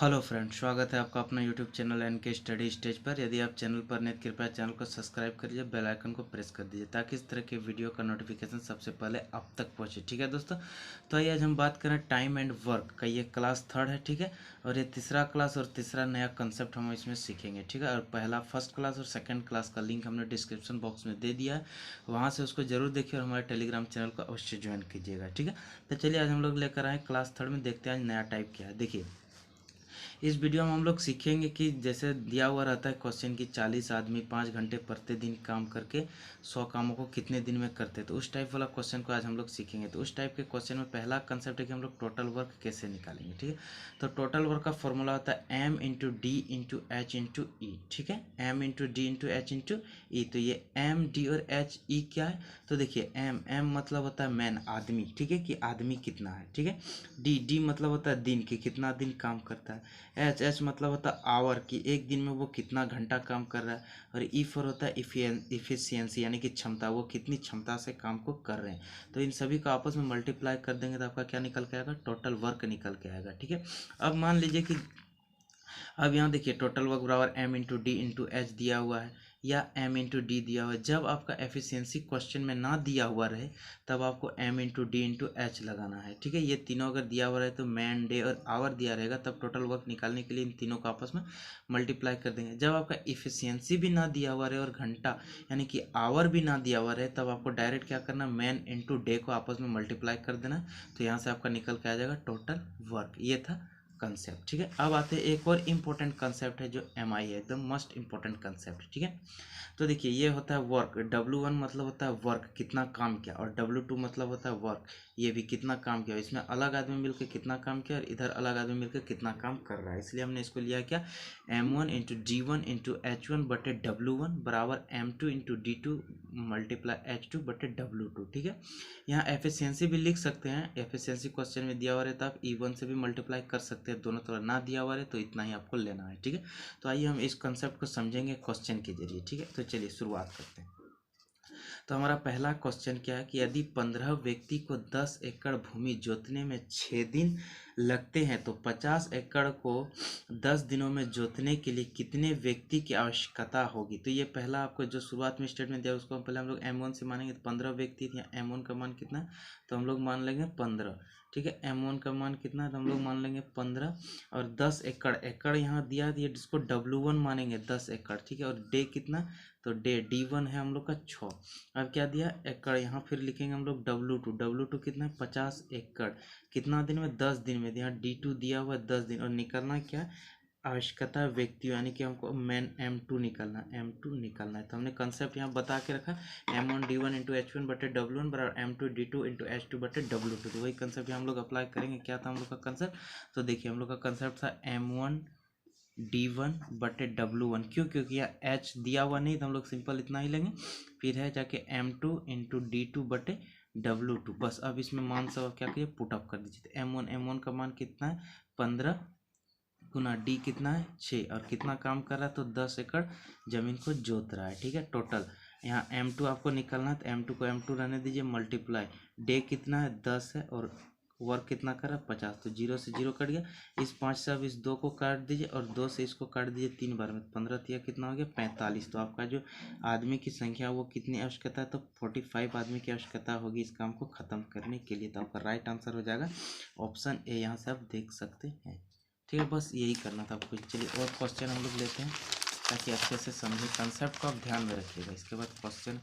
Hello friend, स्वागत है आपका अपना YouTube channel NK study stage पर। यदि आप चैनल पर नए, कृपया चैनल को सब्सक्राइब करिए, बेल आइकन को प्रेस कर दीजिए ताकि इस तरह के वीडियो का नोटिफिकेशन सबसे पहले आप तक पहुंचे। ठीक है दोस्तों, तो आइए आज हम बात करें टाइम एंड वर्क का। ये क्लास 3 है, ठीक है, और ये तीसरा क्लास और तीसरा नया कंसेप्ट हम इसमें सीखेंगे। ठीक है, और पहला फर्स्ट क्लास और सेकेंड क्लास का लिंक हमने डिस्क्रिप्शन बॉक्स में दे दिया है, वहाँ से उसको जरूर देखिए और हमारे टेलीग्राम चैनल को अवश्य ज्वाइन कीजिएगा। ठीक है, तो चलिए आज हम लोग लेकर आए क्लास 3 में, देखते हैं आज नया टाइप क्या है। देखिए, इस वीडियो में हम लोग सीखेंगे कि जैसे दिया हुआ रहता है क्वेश्चन की 40 आदमी 5 घंटे प्रतिदिन काम करके 100 कामों को कितने दिन में करते, तो उस टाइप वाला क्वेश्चन को आज हम लोग सीखेंगे। तो उस टाइप के क्वेश्चन में पहला कंसेप्ट है कि हम लोग टोटल वर्क कैसे निकालेंगे। ठीक है, तो टोटल वर्क का फॉर्मूला होता है M into D into H into E. ठीक है, M into D into H into E. तो ये एम डी और एच ई क्या है, तो देखिए एम मतलब होता है मैन, आदमी, ठीक है, कि आदमी कितना है। ठीक है, डी मतलब होता है दिन, कि कितना दिन काम करता है। एच मतलब होता है आवर, कि एक दिन में वो कितना घंटा काम कर रहा है। और ई फॉर होता है इफिशियंसी, यानी कि क्षमता, वो कितनी क्षमता से काम को कर रहे हैं। तो इन सभी को आपस में मल्टीप्लाई कर देंगे तो आपका क्या निकल के आएगा, टोटल वर्क निकल के आएगा। ठीक है, अब मान लीजिए कि अब यहाँ देखिए टोटल वर्क बराबर M into D into H दिया हुआ है, या एम इंटू डी दिया हुआ है। जब आपका एफिशिएंसी क्वेश्चन में ना दिया हुआ रहे तब आपको M into D into H लगाना है। ठीक है, ये तीनों अगर दिया हुआ रहे तो मैन, डे और आवर दिया रहेगा, तब टोटल वर्क निकालने के लिए इन तीनों को आपस में मल्टीप्लाई कर देंगे। जब आपका इफिशियंसी भी ना दिया हुआ रहे और घंटा यानी कि आवर भी ना दिया हुआ रहे, तब आपको डायरेक्ट क्या करना, मैन इंटू डे को आपस में मल्टीप्लाई कर देना। तो यहाँ से आपका निकल के आ जाएगा टोटल वर्क। ये था कंसेप्ट। ठीक है, अब आते हैं एक और इम्पोर्टेंट कंसेप्ट है जो एम आई है, एकदम मस्ट इम्पोर्टेंट कंसेप्ट। ठीक है, तो देखिए ये होता है वर्क, W1 मतलब होता है वर्क, कितना काम किया, और W2 मतलब होता है वर्क, ये भी कितना काम किया। इसमें अलग आदमी मिलकर कितना काम किया और इधर अलग आदमी मिलकर कितना काम कर रहा है, इसलिए हमने इसको लिया क्या, M1 into G1 into H1 बटे W1 बराबर M2 into D2 multiply H2 बटे W2। ठीक है, यहाँ एफिशिएंसी भी लिख सकते हैं, एफिशिएंसी क्वेश्चन में दिया हुआ है तो आप E1 से भी मल्टीप्लाई कर सकते हैं, दोनों तरह ना दिया हुआ है तो इतना ही आपको लेना है। ठीक है, तो आइए हम इस कंसेप्ट को समझेंगे क्वेश्चन के जरिए। ठीक है, तो चलिए शुरुआत करते हैं। तो हमारा पहला क्वेश्चन क्या है कि यदि 15 व्यक्ति को 10 एकड़ भूमि जोतने में 6 दिन लगते हैं तो 50 एकड़ को 10 दिनों में जोतने के लिए कितने व्यक्ति की आवश्यकता होगी। तो ये पहला आपको जो शुरुआत में स्टेटमेंट दिया उसको पहले हम लोग M1 से मानेंगे, तो 15 व्यक्ति थे, M1 का मान कितना है, तो हम लोग मान लेंगे 15। ठीक है, M1 का मान कितना है, तो हम लोग मान लेंगे 15। और 10 एकड़, एकड़ यहाँ दिया है जिसको W1 मानेंगे 10 एकड़। ठीक है, और डे कितना, तो डे D1 है हम लोग का 6। अब क्या दिया, एकड़, यहाँ फिर लिखेंगे हम लोग W2 कितना है, 50 एकड़, कितना दिन में, 10 दिन में। यहाँ D2 दिया हुआ 10 दिन, और निकलना क्या, आवश्यकता व्यक्ति, यानी कि हमको मैन M2 निकालना है। तो हमने कंसेप्ट यहाँ बता के रखा, M1 D1 इंटू H1 बटे W1 बराबर M2 D2 इंटू H2 बटे W2। तो वही कंसेप्ट हम लोग अप्लाई करेंगे। क्या था हम लोग का कंसेप्ट, तो देखिए हम लोग का कंसेप्ट था M1 D1 बटे W1। क्यों, क्योंकि यहाँ H दिया हुआ नहीं तो हम लोग सिंपल इतना ही लेंगे। फिर है जाके M2 इंटू D2 बटे W2। बस अब इसमें मान सब क्या कीजिए, पुटअप कर दीजिए। तो M1 का मान कितना है, 15 गुना D कितना है, 6, और कितना काम कर रहा है, तो 10 एकड़ जमीन को जोत रहा है। ठीक है, टोटल यहाँ M2 आपको निकालना है, तो M2 को M2 रहने दीजिए, मल्टीप्लाई डे कितना है 10 है, और वर्क कितना कर रहा है 50, तो 0 से 0 कट गया। इस 5 से अब इस 2 को काट दीजिए और 2 से इसको काट दीजिए 3 बार में, 15 तिया कितना हो गया 45। तो आपका जो आदमी की संख्या वो कितनी आवश्यकता है, तो 45 आदमी की आवश्यकता होगी इस काम को ख़त्म करने के लिए। तो आपका राइट आंसर हो जाएगा ऑप्शन ए, यहाँ से आप देख सकते हैं। ठीक है, बस यही करना था आपको। चलिए और क्वेश्चन हम लोग लेते हैं ताकि अच्छे से समझे, कंसेप्ट को आप ध्यान में रखिएगा, इसके बाद क्वेश्चन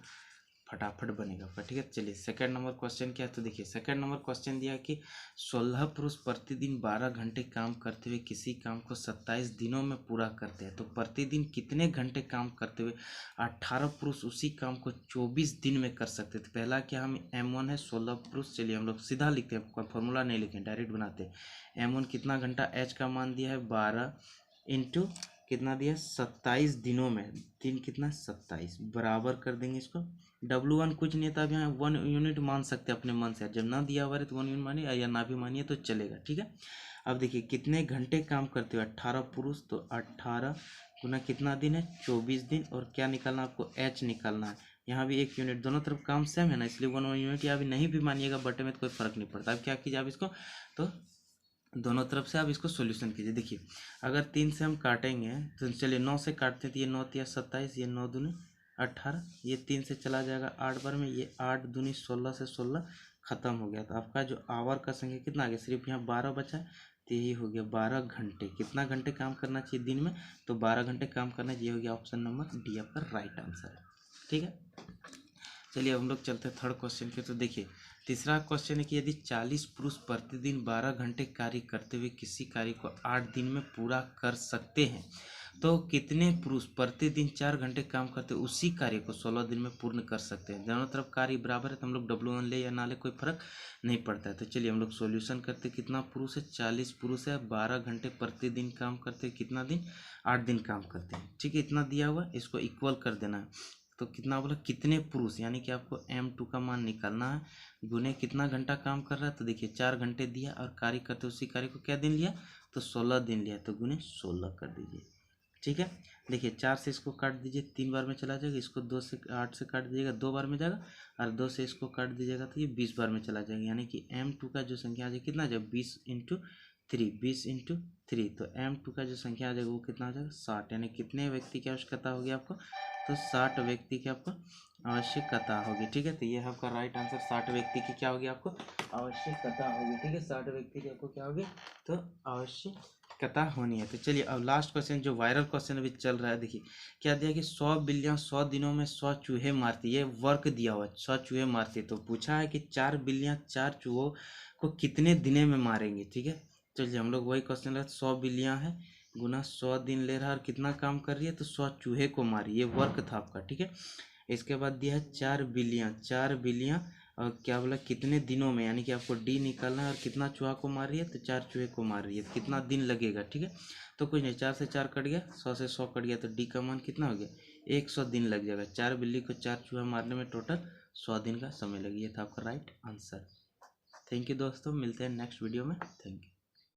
फटाफट बनेगा आपका। ठीक है, चलिए सेकंड नंबर क्वेश्चन क्या है, तो देखिए सेकंड नंबर क्वेश्चन दिया है कि 16 पुरुष प्रतिदिन 12 घंटे काम करते हुए किसी काम को 27 दिनों में पूरा करते हैं, तो प्रतिदिन कितने घंटे काम करते हुए 18 पुरुष उसी काम को 24 दिन में कर सकते थे। पहला क्या, हम M1 है 16 पुरुष, चलिए हम लोग सीधा लिखते हैं, कोई फॉर्मूला नहीं लिखें, डायरेक्ट बनाते हैं। M1 कितना घंटा, H का मान दिया है 12 इंटू कितना दिया 27 दिनों में, दिन कितना 27, बराबर कर देंगे इसको। W1 कुछ नहीं था, अब यहाँ 1 यूनिट मान सकते हैं अपने मन से, जब ना दिया हुआ है तो 1 यूनिट मानिए या ना भी मानिए तो चलेगा। ठीक है, अब देखिए कितने घंटे काम करते हुए 18 पुरुष, तो 18 गुना कितना दिन है 24 दिन, और क्या निकालना आपको H निकालना है। यहाँ भी 1 यूनिट, दोनों तरफ काम सेम है ना, इसलिए 1 यूनिट या भी नहीं भी मानिएगा बटे में तो कोई फर्क नहीं पड़ता। अब क्या कीजिए आप इसको, तो दोनों तरफ से आप इसको सॉल्यूशन कीजिए। देखिए अगर 3 से हम काटेंगे तो चलिए 9 से काटते हैं तो ये 9 तिया 27, ये 9 दूनी 18, ये 3 से चला जाएगा 8 बार में, ये 8 दूनी 16 से 16 खत्म हो गया। तो आपका जो आवर का संख्या कितना आ गया, सिर्फ यहाँ 12 बचा है, तो यही हो गया 12 घंटे। कितना घंटे काम करना चाहिए दिन में, तो 12 घंटे काम करना चाहिए। ये हो गया ऑप्शन नंबर डी आपका राइट आंसर है। ठीक है, चलिए हम लोग चलते हैं थर्ड क्वेश्चन के। तो देखिए तीसरा क्वेश्चन है कि यदि 40 पुरुष प्रतिदिन 12 घंटे कार्य करते हुए किसी कार्य को 8 दिन में पूरा कर सकते हैं तो कितने पुरुष प्रतिदिन 4 घंटे काम करते हुए उसी कार्य को 16 दिन में पूर्ण कर सकते हैं। दोनों तरफ कार्य बराबर है तो हम लोग W1 ले या ना ले कोई फर्क नहीं पड़ता है। तो चलिए हम लोग सॉल्यूशन करते, कितना पुरुष है, 40 पुरुष है, 12 घंटे प्रतिदिन काम करते हैं, कितना दिन, 8 दिन काम करते हैं। ठीक है, इतना दिया हुआ, इसको इक्वल कर देना है। तो कितना बोला, कितने पुरुष, यानी कि आपको M2 का मान निकालना है, गुने कितना घंटा काम कर रहा है। तो देखिए 4 घंटे दिया और कार्य करते उसी कार्य को क्या दिन लिया, तो 16 दिन लिया, तो गुने 16 कर दीजिए। ठीक है, देखिए 4 से इसको काट दीजिए, 3 बार में चला जाएगा, इसको 2 से 8 से काट दीजिएगा, 2 बार में जाएगा, और 2 से इसको काट दीजिएगा तो ये 20 बार में चला जाएगा। यानी कि M2 का जो संख्या आ जाएगा कितना आ जाएगा, 20 इंटू 3, 20 इंटू 3, तो M2 का जो संख्या आ जाएगा वो कितना आ जाएगा, 60। यानी कितने व्यक्ति की आवश्यकता होगी आपको, तो 60 व्यक्ति की आपको आवश्यकता होगी। ठीक है, तो ये आपका राइट आंसर, 60 व्यक्ति की क्या होगी आपको आवश्यकता होगी। ठीक है, 60 व्यक्ति की आपको क्या होगी, तो आवश्यकता होनी है। तो चलिए अब लास्ट क्वेश्चन जो वायरल क्वेश्चन अभी चल रहा है, देखिए क्या दिया कि 100 बिल्लियाँ 100 दिनों में 100 चूहे मारती, ये वर्क दिया हुआ है, 100 चूहे मारती। तो पूछा है कि 4 बिल्लियाँ 4 चूहों को कितने दिनों में मारेंगे। ठीक है, चलिए हम लोग वही क्वेश्चन है, 100 बिल्लियाँ है गुना 100 दिन ले रहा है और कितना काम कर रही है, तो 100 चूहे को मारी, ये वर्क था आपका। ठीक है, इसके बाद दिया है 4 बिल्लियाँ, 4 बिल्लियाँ और क्या बोला कितने दिनों में, यानी कि आपको डी निकालना है और कितना चूहा को मार रही है, तो 4 चूहे को मार रही है, तो कितना दिन लगेगा। ठीक है, तो कुछ नहीं, 4 से 4 कट गया, 100 से 100 कट गया, तो डी का मान कितना हो गया, 100 दिन लग जाएगा। 4 बिल्ली को 4 चूहा मारने में टोटल 100 दिन का समय लगे। ये था आपका राइट आंसर। थैंक यू दोस्तों, मिलते हैं नेक्स्ट वीडियो में। Thank you.